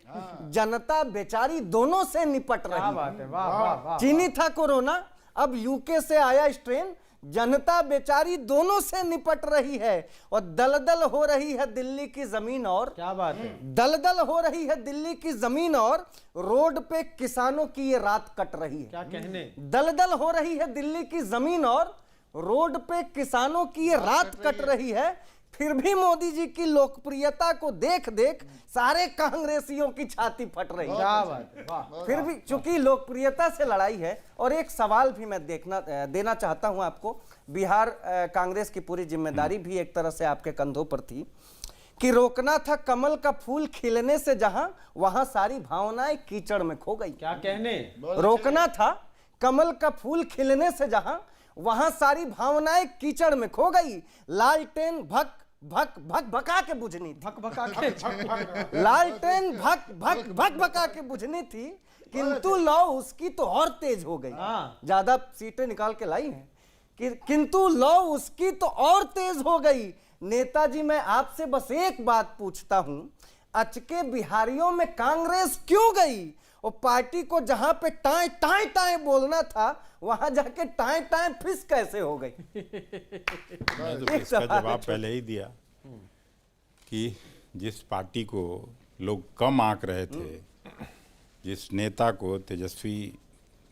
जनता बेचारी दोनों से निपट रही क्या है। बात है, वाह वाह वाह। चीनी था कोरोना, अब यूके से आया स्ट्रेन, जनता बेचारी दोनों से निपट रही है, और दलदल हो रही है दिल्ली की जमीन, और क्या बात है, दलदल हो रही है दिल्ली की जमीन, और रोड पे किसानों की ये रात कट रही है। क्या कहने, दलदल हो रही है दिल्ली की जमीन, और रोड पे किसानों की ये रात कट रही है। फिर भी मोदी जी की लोकप्रियता को देख देख सारे कांग्रेसियों की छाती फट रही है। क्या बात है, वाह। फिर भी चूंकि लोकप्रियता से लड़ाई है, और एक सवाल भी मैं देना चाहता हूं आपको। बिहार कांग्रेस की पूरी जिम्मेदारी भी एक तरह से आपके कंधों पर थी कि रोकना था कमल का फूल खिलने से जहां, वहां सारी भावनाएं कीचड़ में खो गई। क्या कहने, रोकना था कमल का फूल खिलने से जहां, वहां सारी भावनाएं कीचड़ में खो गई। लालटेन भक भक भक भका के बुझनी थी, भक भका के लालटेन भक भक भक भका के बुझनी थी, किंतु लौ उसकी तो और तेज हो गई। हाँ। ज्यादा सीटें निकाल के लाई हैं कि किंतु लौ उसकी तो और तेज हो गई। नेताजी, मैं आपसे बस एक बात पूछता हूं, अचके बिहारियों में कांग्रेस क्यों गई? और पार्टी को जहां पे टाए टाए टाए बोलना था, वहां जाके टाए टाए फिस कैसे हो गई? मैं तो इसका जवाब पहले ही दिया कि जिस पार्टी को लोग कम आंक रहे थे, जिस नेता को तेजस्वी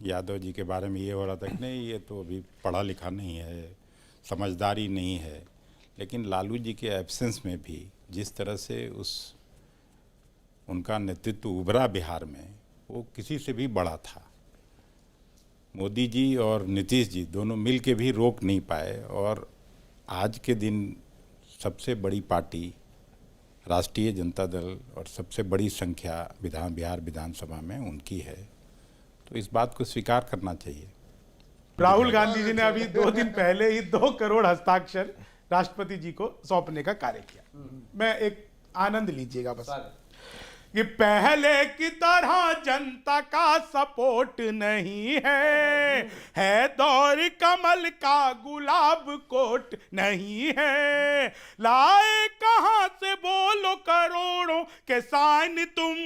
यादव जी के बारे में ये हो रहा था कि नहीं ये तो अभी पढ़ा लिखा नहीं है, समझदारी नहीं है, लेकिन लालू जी के एब्सेंस में भी जिस तरह से उनका नेतृत्व उभरा बिहार में, वो किसी से भी बड़ा था। मोदी जी और नीतीश जी दोनों मिल के भी रोक नहीं पाए, और आज के दिन सबसे बड़ी पार्टी राष्ट्रीय जनता दल और सबसे बड़ी संख्या बिहार विधानसभा में उनकी है, तो इस बात को स्वीकार करना चाहिए। राहुल गांधी जी ने अभी 2 दिन पहले ही 2 करोड़ हस्ताक्षर राष्ट्रपति जी को सौंपने का कार्य किया। मैं एक आनंद लीजिएगा बस कि पहले की तरह जनता का सपोर्ट नहीं है दौर कमल का गुलाब कोट नहीं है, लाए कहां से बोलो करोड़ों के साइन तुम,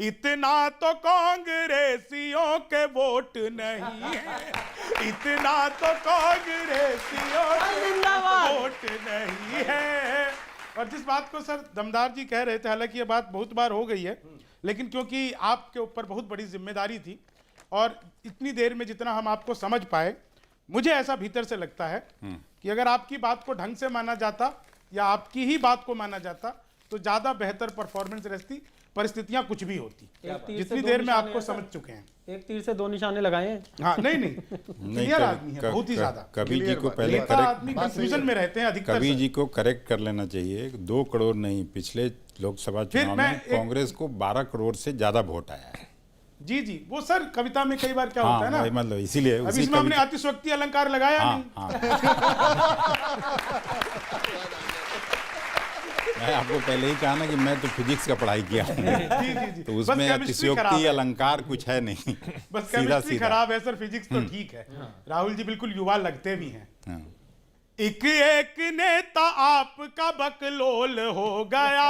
इतना तो कांग्रेसियों के वोट नहीं है, इतना तो कांग्रेसियों के वोट नहीं है। और जिस बात को सर दमदार जी कह रहे थे, हालांकि ये बात बहुत बार हो गई है, लेकिन क्योंकि आपके ऊपर बहुत बड़ी जिम्मेदारी थी और इतनी देर में जितना हम आपको समझ पाए, मुझे ऐसा भीतर से लगता है कि अगर आपकी बात को ढंग से माना जाता या आपकी ही बात को माना जाता तो ज्यादा बेहतर परफॉर्मेंस रहती, परिस्थितियां कुछ भी होती, जितनी देर में आपको समझ चुके हैं। एक तीर से 2 निशाने लगाए हैं। हाँ नहीं क्लियर आदमी है, बहुत ही ज्यादा। कवि जी को पहले आदमी कंफ्यूजन में रहते हैं अधिकतर। कवि जी को करेक्ट कर लेना चाहिए। 2 करोड़ नहीं, पिछले लोकसभा चुनाव में कांग्रेस को 12 करोड़ से ज्यादा वोट आया है। जी वो सर कविता में कई बार क्या होता है ना, मतलब इसीलिए अब इसमें हमने अतिशयोक्ति अलंकार लगाया नहीं। मैं आपको पहले ही कहा ना कि मैं तो फिजिक्स का पढ़ाई किया हूँ, जी तो उसमें अतिशयोक्ति अलंकार कुछ है नहीं। बस केमिस्ट्री खराब है सर, फिजिक्स तो ठीक है। राहुल जी बिल्कुल युवा लगते भी हैं। एक एक नेता आपका बकलोल हो गया।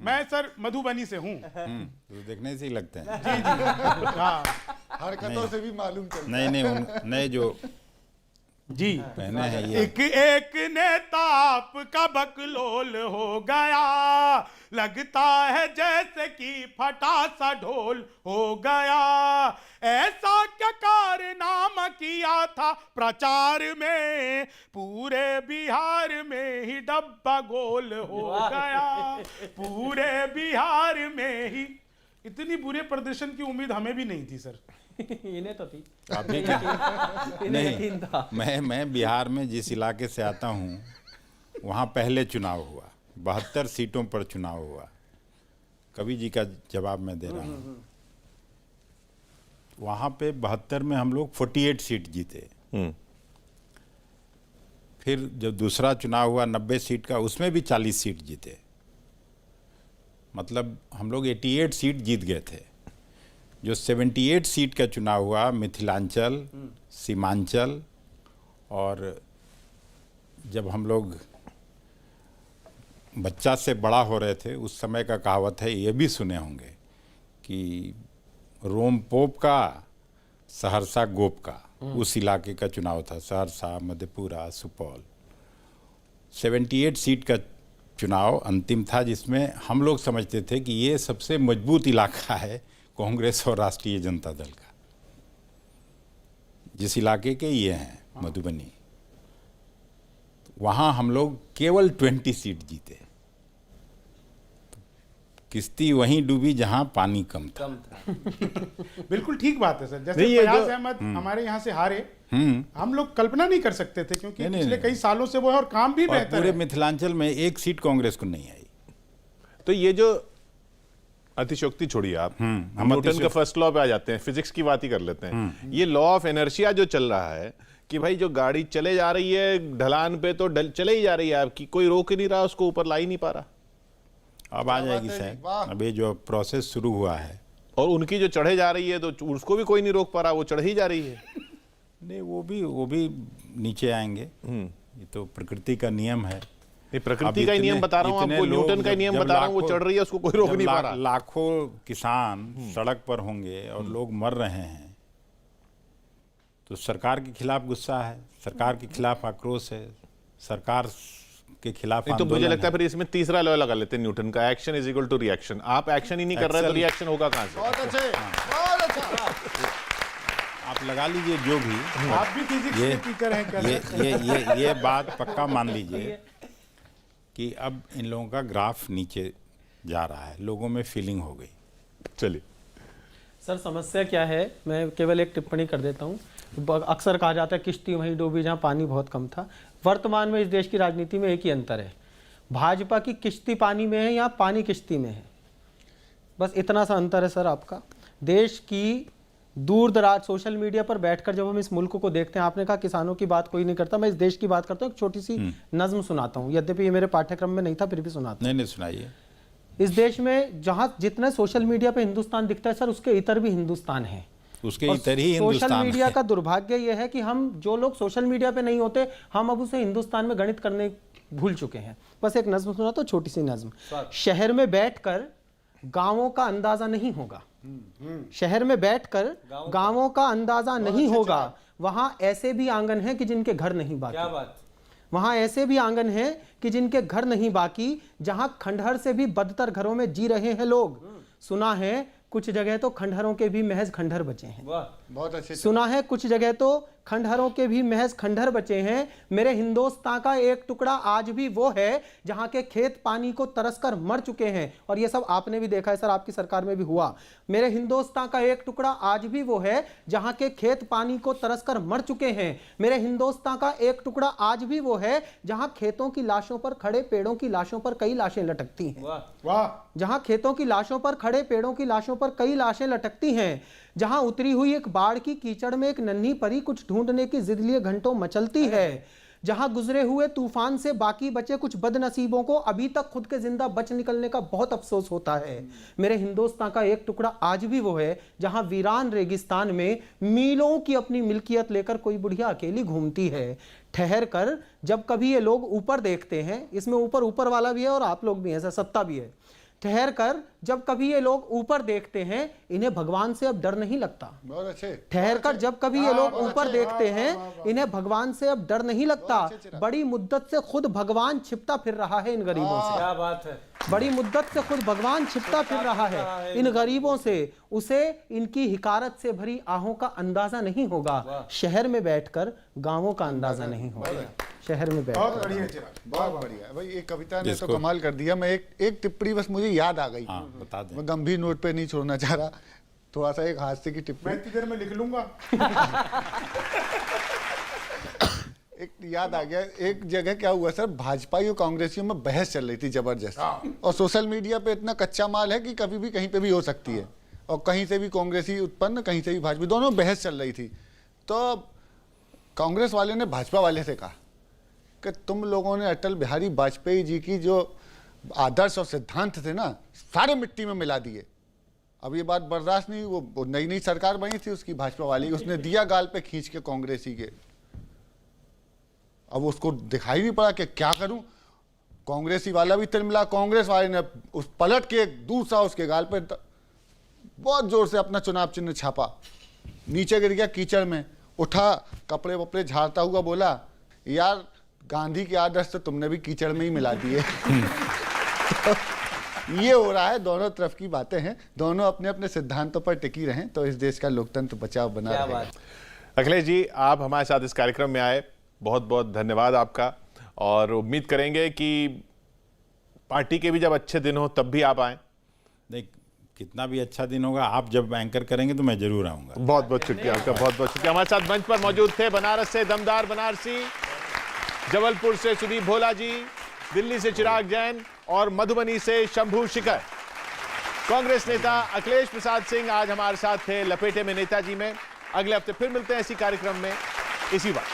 मैं सर मधुबनी से हूँ, तो देखने से ही लगते हैं। जी हाँ, हरकतों से भी मालूम चलता नहीं नए जो जी पहने हैं ये। एक नेता आपका बकलोल हो गया, लगता है जैसे कि फटा सा ढोल हो गया, ऐसा क्या कारनामा किया था प्रचार में, पूरे बिहार में ही डब्बा गोल हो गया, पूरे बिहार में ही। इतनी बुरे प्रदर्शन की उम्मीद हमें भी नहीं थी सर। इन्हें तो थी। अभी नहीं, मैं बिहार में जिस इलाके से आता हूँ वहाँ पहले चुनाव हुआ, 72 सीटों पर चुनाव हुआ। कवि जी का जवाब मैं दे रहा हूँ। वहाँ पे 72 में हम लोग 48 सीट जीते। फिर जब दूसरा चुनाव हुआ 90 सीट का, उसमें भी 40 सीट जीते। मतलब हम लोग 88 सीट जीत गए थे। जो 78 सीट का चुनाव हुआ मिथिलांचल, सीमांचल, और जब हम लोग बच्चा से बड़ा हो रहे थे उस समय का कहावत है, ये भी सुने होंगे कि रोम पोप का सहरसा गोप का, उस इलाके का चुनाव था। सहरसा, मधेपुरा, सुपौल, 78 सीट का चुनाव अंतिम था, जिसमें हम लोग समझते थे कि ये सबसे मजबूत इलाका है कांग्रेस और राष्ट्रीय जनता दल का। जिस इलाके के ये हैं मधुबनी, वहाँ हम लोग केवल 20 सीट जीते। किश्ती वहीं डूबी जहां पानी कम था। बिल्कुल ठीक बात है सर। जैसे फयाज अहमद हमारे यहाँ से हारे, हम लोग कल्पना नहीं कर सकते थे, क्योंकि पिछले कई सालों से वो है और काम भी बेहतर है। पूरे मिथिलांचल में 1 सीट कांग्रेस को नहीं आई। तो ये जो अतिशयोक्ति छोड़िए आप, हम न्यूटन का फर्स्ट लॉ पे आ जाते हैं, फिजिक्स की बात ही कर लेते हैं। ये लॉ ऑफ इनर्शिया जो चल रहा है कि भाई जो गाड़ी चले जा रही है ढलान पे तो चले ही जा रही है, आपकी कोई रोक ही नहीं रहा, उसको ऊपर ला ही नहीं पा रहा। अब आ जाएगी शायद, अब ये जो प्रोसेस शुरू हुआ है। और उनकी जो चढ़े जा रही है तो उसको भी कोई नहीं रोक पा रहा, वो चढ़ ही जा रही है। नहीं, वो भी नीचे आएंगे। ये तो प्रकृति का नियम है। ये प्रकृति का ही नियम बता रहा हूँ आपको, न्यूटन का ही नियम बता रहा हूँ। वो चढ़ रही है, उसको कोई रोक नहीं पा रहा। लाखों किसान सड़क पर होंगे और लोग मर रहे हैं, तो सरकार के खिलाफ गुस्सा है, सरकार के खिलाफ आक्रोश है, सरकार के खिलाफ नहीं तो मुझे आंदोलन लगता है फिर इसमें तीसरा लॉ लगा लेते हैं न्यूटन का, action is equal to reaction. आप एक्शन ही नहीं कर रहे तो रिएक्शन होगा कहां से? बहुत अच्छे, बहुत अच्छा। आप लगा लीजिए जो भी, आप भी फिजिक्स के टीचर हैं क्या? ये बात पक्का मान लीजिए कि अब इन लोगों का ग्राफ नीचे जा रहा है, लोगों में फीलिंग हो गई। चलिए सर समस्या क्या है, मैं केवल एक टिप्पणी कर देता हूँ। अक्सर कहा जाता है किश्ती वहीं डूबी जहाँ पानी बहुत कम था। वर्तमान में इस देश की राजनीति में एक ही अंतर है, भाजपा की किश्ती पानी में है या पानी किश्ती में है, बस इतना सा अंतर है सर आपका। देश की दूर दराज सोशल मीडिया पर बैठकर जब हम इस मुल्क को देखते हैं, आपने कहा किसानों की बात कोई नहीं करता, मैं इस देश की बात करता हूँ। एक छोटी सी नज्म सुनाता हूँ, यद्यपि ये मेरे पाठ्यक्रम में नहीं था फिर भी सुनाता हूँ। नहीं सुनाइए। इस देश में जहाँ जितने सोशल मीडिया पे हिंदुस्तान दिखता है सर, उसके इतर भी हिंदुस्तान है। उसके और इतर ही हिंदुस्तान सोशल मीडिया है। का दुर्भाग्य यह है कि हम जो लोग सोशल मीडिया पे नहीं होते, हम अब उसे हिंदुस्तान में गणित करने भूल चुके हैं। बस एक नज्म सुना तो छोटी सी नज्म। शहर में बैठकर गांवों का अंदाजा नहीं होगा, शहर में बैठकर गांवों का अंदाजा नहीं होगा, वहां ऐसे भी आंगन हैं कि जिनके घर नहीं बाकी। क्या बात। वहां ऐसे भी आंगन हैं कि जिनके घर नहीं बाकी, जहां खंडहर से भी बदतर घरों में जी रहे हैं लोग। सुना है कुछ जगह तो खंडहरों के भी महज खंडहर बचे हैं। बहुत अच्छे। सुना है कुछ जगह तो खंडहरों के भी महज खंडहर बचे हैं। मेरे हिंदुस्तान का एक टुकड़ा आज भी वो है जहां के खेत पानी को तरसकर मर चुके हैं, और ये सब आपने भी देखा है सर, आपकी सरकार में भी हुआ। मेरे हिंदुस्तान का एक टुकड़ा आज भी वो है जहां के खेत पानी को तरसकर मर चुके हैं। मेरे हिंदुस्तान का एक टुकड़ा आज भी वो है जहां खेतों की लाशों पर खड़े पेड़ों की लाशों पर कई लाशें लटकती हैं। वाह। जहां खेतों की लाशों पर खड़े पेड़ों की लाशों पर कई लाशें लटकती हैं, जहां उतरी हुई एक बाढ़ की कीचड़ में एक नन्ही परी कुछ ढूंढने की जिद लिए घंटों मचलती है, जहां गुजरे हुए तूफान से बाकी बचे कुछ बदनसीबों को अभी तक खुद के जिंदा बच निकलने का बहुत अफसोस होता है। मेरे हिंदुस्तान का एक टुकड़ा आज भी वो है जहां वीरान रेगिस्तान में मीलों की अपनी मिल्कियत लेकर कोई बुढ़िया अकेली घूमती है। ठहर कर जब कभी ये लोग ऊपर देखते हैं, इसमें ऊपर वाला भी है और आप लोग भी हैं सर, सत्ता भी है। ठहर कर जब कभी ये लोग ऊपर देखते हैं, इन्हें भगवान से अब डर नहीं लगता। बहुत अच्छे। ठहर कर जब कभी ये लोग ऊपर देखते हैं, इन्हें भगवान से अब डर नहीं लगता। बड़ी मुद्दत से खुद भगवान छिपता फिर रहा है इन गरीबों से। क्या बात है। बड़ी मुद्दत से खुद भगवान छिपता फिर रहा है इन गरीबों से। उसे इनकी हिकारत से भरी आहों का अंदाजा नहीं होगा, शहर में बैठकर गांवों का अंदाजा नहीं होगा। शहर में बहुत बैठकर बढ़िया चिराग। बहुत बढ़िया भाई, ये कविता ने तो जिसको- कमाल कर दिया। मैं एक टिप्पणी बस मुझे याद आ गई, हाँ बता दें। मैं गंभीर नोट पे नहीं छोड़ना चाह रहा, थोड़ा सा एक हादसे की मैं टिप्पणी इतनी देर में लिख लूंगा। एक याद आ गया। एक जगह क्या हुआ सर, भाजपाई और कांग्रेसियों में बहस चल रही थी जबरदस्त, और सोशल मीडिया पे इतना कच्चा माल है कि कभी भी कहीं पे भी हो सकती है, और कहीं से भी कांग्रेसी उत्पन्न, कहीं से भी भाजपा, दोनों बहस चल रही थी। तो कांग्रेस वाले ने भाजपा वाले से कहा कि तुम लोगों ने अटल बिहारी वाजपेयी जी की जो आदर्श और सिद्धांत थे ना, सारे मिट्टी में मिला दिए। अब ये बात बर्दाश्त नहीं, वो नई नई सरकार बनी थी उसकी भाजपा वाली, उसने दिया गाल पे खींच के कांग्रेसी के। अब उसको दिखाई नहीं पड़ा कि क्या करूं, कांग्रेसी वाला भी तिलमिला, कांग्रेस वाले ने उस पलट के दूसरा उसके गाल पे बहुत जोर से अपना चुनाव चिन्ह छापा, नीचे गिर गया कीचड़ में, उठा कपड़े वपड़े झाड़ता हुआ बोला, यार गांधी के आदर्श तो तुमने भी कीचड़ में ही मिला दिए। तो ये हो रहा है, दोनों तरफ की बातें हैं, दोनों अपने अपने सिद्धांतों पर टिकी रहें तो इस देश का लोकतंत्र बचाव बना रहेगा। अखिलेश जी, आप हमारे साथ इस कार्यक्रम में आए, बहुत बहुत धन्यवाद आपका, और उम्मीद करेंगे कि पार्टी के भी जब अच्छे दिन हो तब भी आप आए। नहीं, कितना भी अच्छा दिन होगा, आप जब एंकर करेंगे तो मैं जरूर आऊंगा। बहुत बहुत शुक्रिया आपका, बहुत बहुत शुक्रिया। हमारे साथ मंच पर मौजूद थे बनारस से दमदार बनारसी, जबलपुर से सुदीप भोला जी, दिल्ली से चिराग जैन और मधुबनी से शंभू शिखर। कांग्रेस नेता अखिलेश प्रसाद सिंह आज हमारे साथ थे लपेटे में नेताजी में। अगले हफ्ते फिर मिलते हैं इसी कार्यक्रम में इसी बात।